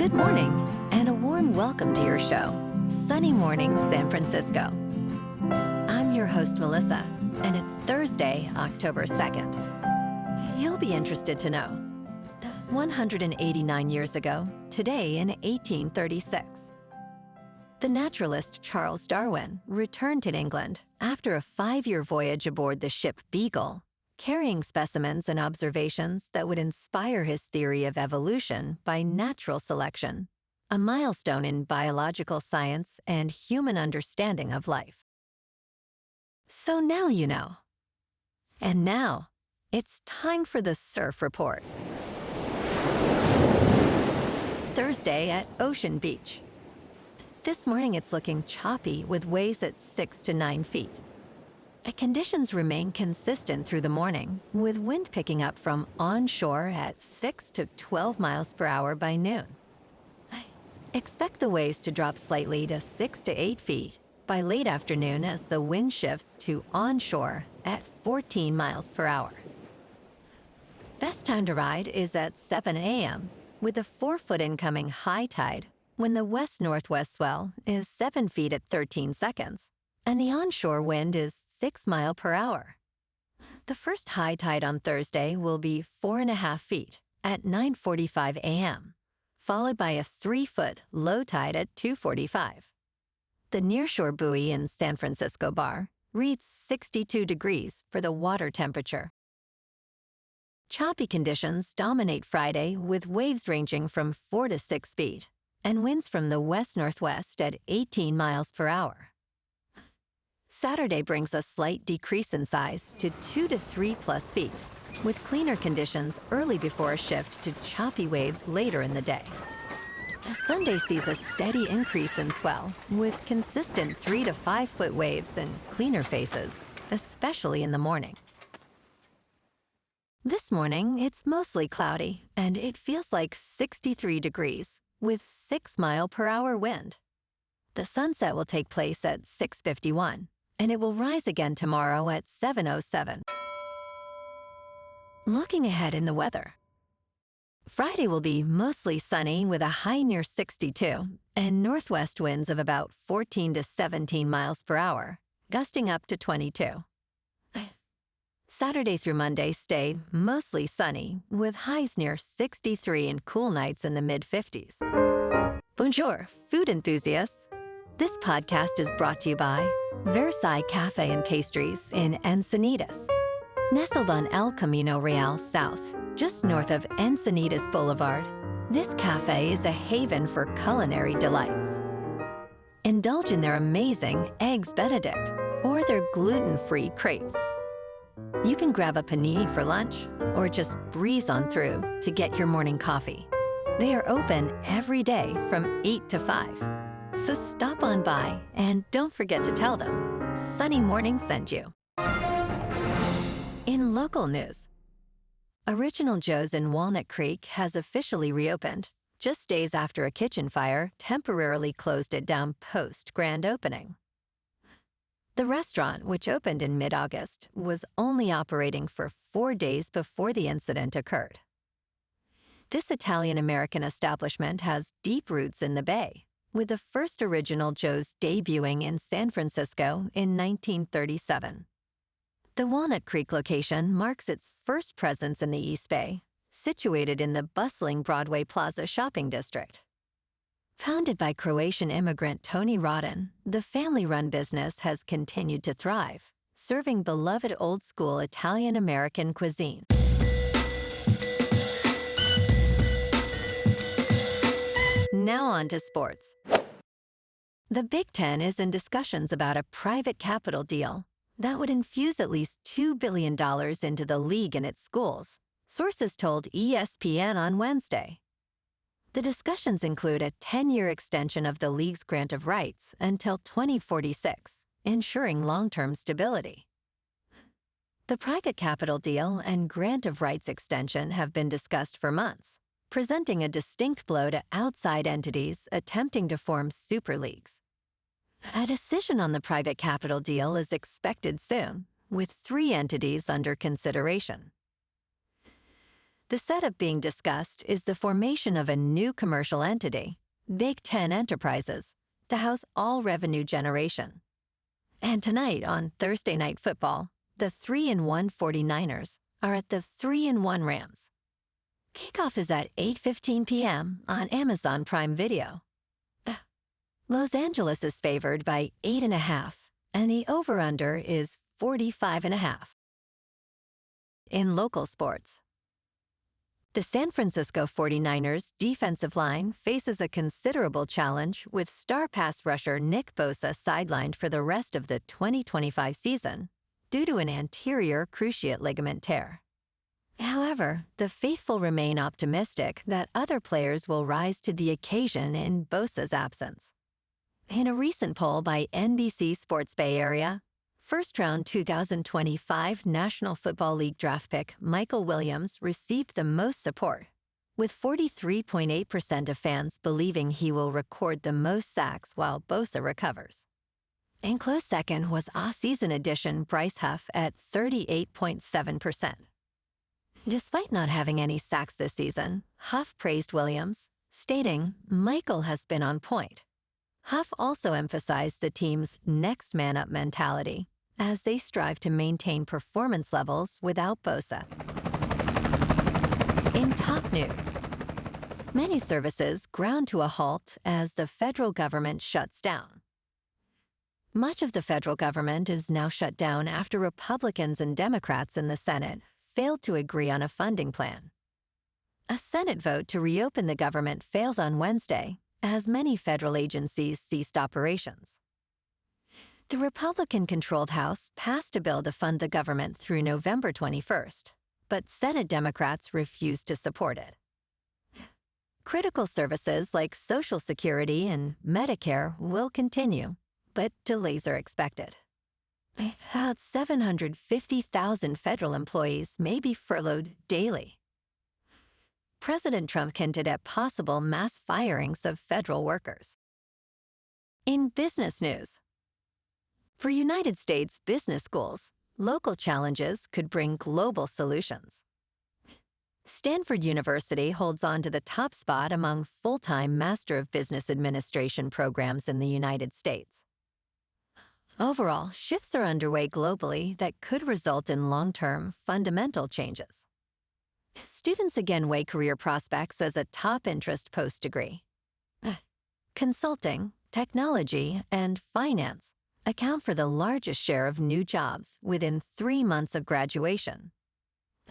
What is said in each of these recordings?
Good morning, and a warm welcome to your show, Sunny Mornings San Francisco. I'm your host, Melissa, and it's Thursday, October 2nd. You'll be interested to know, 189 years ago, today in 1836, the naturalist Charles Darwin returned to England after a 5-year voyage aboard the ship Beagle, carrying specimens and observations that would inspire his theory of evolution by natural selection, a milestone in biological science and human understanding of life. So now you know. And now, it's time for the Surf Report. Thursday at Ocean Beach. This morning it's looking choppy with waves at 6 to 9 feet. Conditions remain consistent through the morning, with wind picking up from onshore at 6 to 12 miles per hour by noon. Expect the waves to drop slightly to 6 to 8 feet by late afternoon as the wind shifts to onshore at 14 miles per hour. Best time to ride is at 7 a.m. with a 4-foot incoming high tide when the west-northwest swell is 7 feet at 13 seconds, and the onshore wind is 6 miles per hour. The first high tide on Thursday will be 4.5 feet at 9:45 a.m., followed by a 3-foot low tide at 2:45. The nearshore buoy in San Francisco Bar reads 62 degrees for the water temperature. Choppy conditions dominate Friday with waves ranging from 4 to 6 feet and winds from the west-northwest at 18 miles per hour. Saturday brings a slight decrease in size to 2 to 3 plus feet, with cleaner conditions early before a shift to choppy waves later in the day. Sunday sees a steady increase in swell, with consistent 3 to 5 foot waves and cleaner faces, especially in the morning. This morning, it's mostly cloudy, and it feels like 63 degrees, with 6 mile per hour wind. The sunset will take place at 6:51. And it will rise again tomorrow at 7:07. Looking ahead in the weather. Friday will be mostly sunny with a high near 62 and northwest winds of about 14 to 17 miles per hour, gusting up to 22. Saturday through Monday stay mostly sunny with highs near 63 and cool nights in the mid-50s. Bonjour, food enthusiasts. This podcast is brought to you by Versailles Cafe and Pastries in Encinitas. Nestled on El Camino Real South, just north of Encinitas Boulevard, this cafe is a haven for culinary delights. Indulge in their amazing Eggs Benedict or their gluten-free crepes. You can grab a panini for lunch or just breeze on through to get your morning coffee. They are open every day from 8 to 5. So stop on by and don't forget to tell them Sunny Morning sent you. In local news, Original Joe's in Walnut Creek has officially reopened, just days after a kitchen fire temporarily closed it down post-grand opening. The restaurant, which opened in mid-August, was only operating for 4 days before the incident occurred. This Italian-American establishment has deep roots in the Bay, with the first Original Joe's debuting in San Francisco in 1937. The Walnut Creek location marks its first presence in the East Bay, situated in the bustling Broadway Plaza shopping district. Founded by Croatian immigrant Tony Rodden, the family-run business has continued to thrive, serving beloved old-school Italian-American cuisine. Now on to sports. The Big Ten is in discussions about a private capital deal that would infuse at least $2 billion into the league and its schools, sources told ESPN on Wednesday. The discussions include a 10-year extension of the league's grant of rights until 2046, ensuring long-term stability. The private capital deal and grant of rights extension have been discussed for months, presenting a distinct blow to outside entities attempting to form super leagues. A decision on the private capital deal is expected soon, with 3 entities under consideration. The setup being discussed is the formation of a new commercial entity, Big Ten Enterprises, to house all revenue generation. And tonight on Thursday Night Football, the 3-1 49ers are at the 3-1 Rams. Kickoff is at 8:15 p.m. on Amazon Prime Video. Los Angeles is favored by 8.5, and the over-under is 45.5. In local sports, the San Francisco 49ers defensive line faces a considerable challenge with star pass rusher Nick Bosa sidelined for the rest of the 2025 season due to an anterior cruciate ligament tear. However, the faithful remain optimistic that other players will rise to the occasion in Bosa's absence. In a recent poll by NBC Sports Bay Area, first-round 2025 National Football League draft pick Mykel Williams received the most support, with 43.8% of fans believing he will record the most sacks while Bosa recovers. In close second was off-season addition Bryce Huff at 38.7%. Despite not having any sacks this season, Huff praised Williams, stating, "Mykel has been on point." Huff also emphasized the team's next man-up mentality as they strive to maintain performance levels without Bosa. In top news, many services ground to a halt as the federal government shuts down. Much of the federal government is now shut down after Republicans and Democrats in the Senate failed to agree on a funding plan. A Senate vote to reopen the government failed on Wednesday, as many federal agencies ceased operations. The Republican-controlled House passed a bill to fund the government through November 21st, but Senate Democrats refused to support it. Critical services like Social Security and Medicare will continue, but delays are expected. About 750,000 federal employees may be furloughed daily. President Trump hinted at possible mass firings of federal workers. In business news, for United States business schools, local challenges could bring global solutions. Stanford University holds on to the top spot among full-time Master of Business Administration programs in the United States. Overall, shifts are underway globally that could result in long-term, fundamental changes. Students again weigh career prospects as a top interest post-degree. Consulting, technology, and finance account for the largest share of new jobs within 3 months of graduation.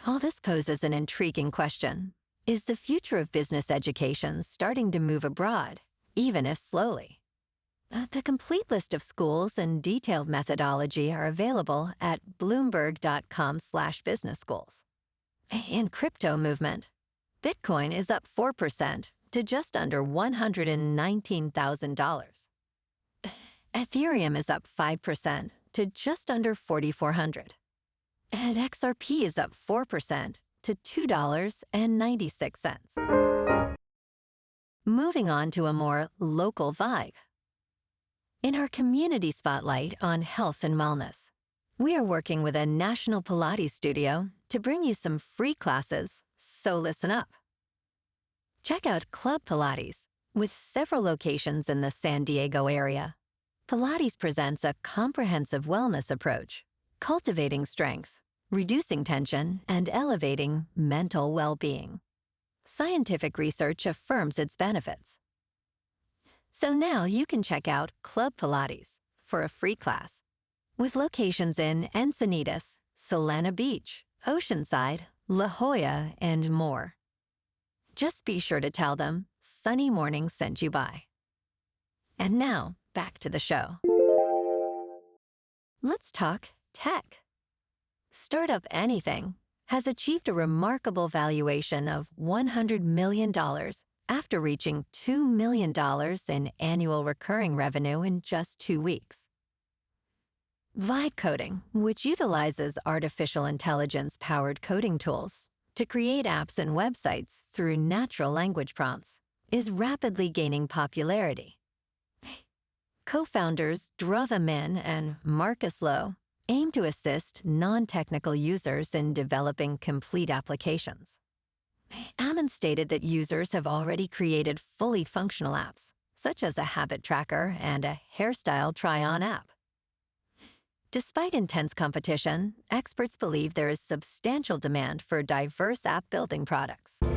All this poses an intriguing question. Is the future of business education starting to move abroad, even if slowly? The complete list of schools and detailed methodology are available at bloomberg.com/businessschools. In crypto movement, Bitcoin is up 4% to just under $119,000. Ethereum is up 5% to just under $4,400. And XRP is up 4% to $2.96. Moving on to a more local vibe. In our community spotlight on health and wellness, we are working with a national Pilates studio to bring you some free classes, so listen up. Check out Club Pilates, with several locations in the San Diego area. Pilates presents a comprehensive wellness approach, cultivating strength, reducing tension, and elevating mental well-being. Scientific research affirms its benefits. So now you can check out Club Pilates for a free class, with locations in Encinitas, Solana Beach, Oceanside, La Jolla, and more. Just be sure to tell them Sunny Morning sent you by. And now, back to the show. Let's talk tech. Startup Anything has achieved a remarkable valuation of $100 million after reaching $2 million in annual recurring revenue in just 2 weeks. Vibe Coding, which utilizes artificial intelligence-powered coding tools to create apps and websites through natural language prompts, is rapidly gaining popularity. Co-founders Drova Min and Marcus Lowe aim to assist non-technical users in developing complete applications. Ammon stated that users have already created fully functional apps, such as a habit tracker and a hairstyle try-on app. Despite intense competition, experts believe there is substantial demand for diverse app-building products. And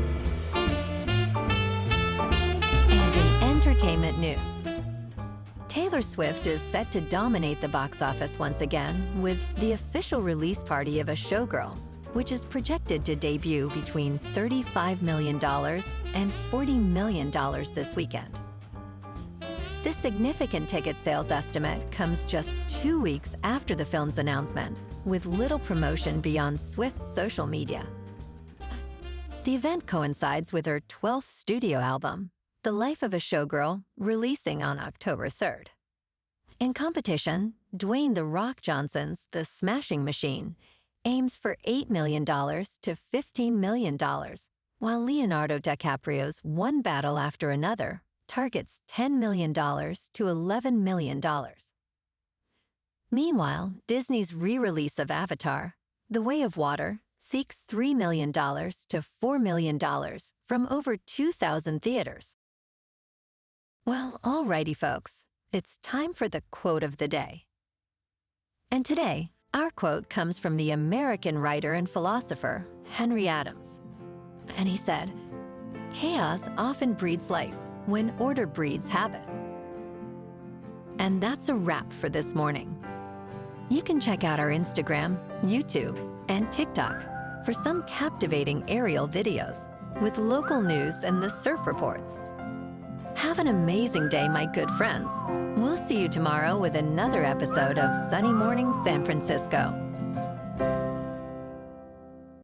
in entertainment news, Taylor Swift is set to dominate the box office once again with the official release party of A Showgirl, which is projected to debut between $35 million and $40 million this weekend. This significant ticket sales estimate comes just 2 weeks after the film's announcement, with little promotion beyond Swift's social media. The event coincides with her 12th studio album, The Life of a Showgirl, releasing on October 3rd. In competition, Dwayne "The Rock" Johnson's The Smashing Machine aims for $8 million to $15 million, while Leonardo DiCaprio's One Battle After Another targets $10 million to $11 million. Meanwhile, Disney's re-release of Avatar, The Way of Water, seeks $3 million to $4 million from over 2,000 theaters. Well, alrighty, folks, it's time for the quote of the day. And today, our quote comes from the American writer and philosopher Henry Adams. And he said, "Chaos often breeds life when order breeds habit." And that's a wrap for this morning. You can check out our Instagram, YouTube, and TikTok for some captivating aerial videos with local news and the surf reports. Have an amazing day, my good friends. We'll see you tomorrow with another episode of Sunny Morning San Francisco.